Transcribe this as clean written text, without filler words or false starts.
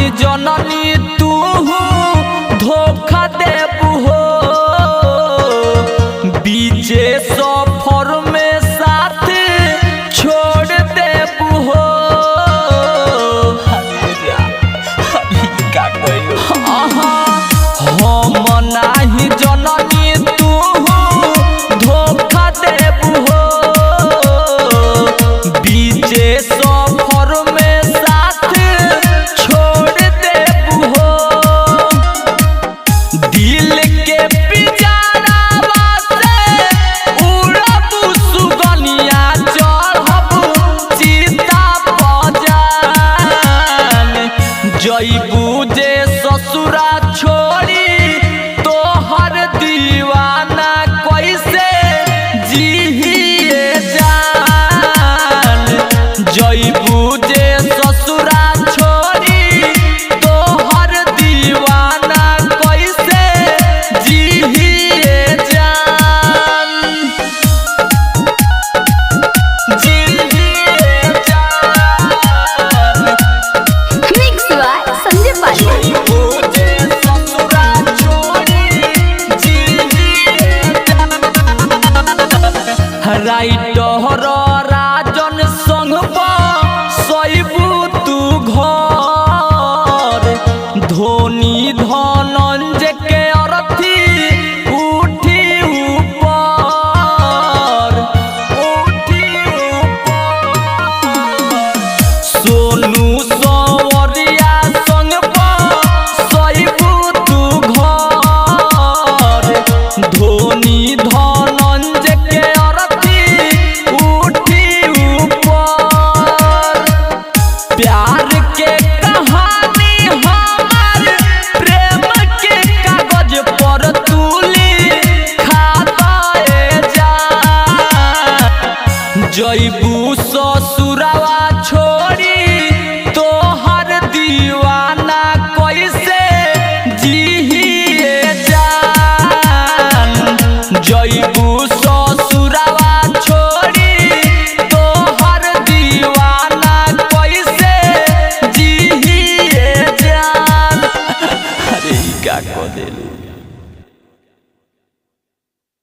नाही जननी तू धोखा देबू हो बीचे सफर में साथ छोड़ देबू हो। हम नाही जननी तू धोखा देबू हो बीचे सफर में साथ छोड़ देबू हो। दिल के पिंजरावा से उड़बू सुगनिया चढ़बू चिता पजान जइबू जे ससुरा छोड़ी तोहर दीवाना कैसे जिहिए जान जइबू जे ससुरा छोड़ी तोहर दीवाना कैसे जिहिए जान जिहिए जान। Mix by Sanjay Pandey. Writer Rajan संग सैबू तू घर धोनी धनंजय के अर्थी उठी ऊपर सोनू सवरिया संग सैबू तू घर धोनी धनंजय के प्यार के कहानी हमार प्रेम के कागज पर तुली खाए जा जइबू ससुरावा छोड़ी तोहर दीवाना कैसे जिहिए जान जइबू ससुरावा छोड़ी तोहर दीवाना कैसे जिहिए जान। अरे का कह देलू।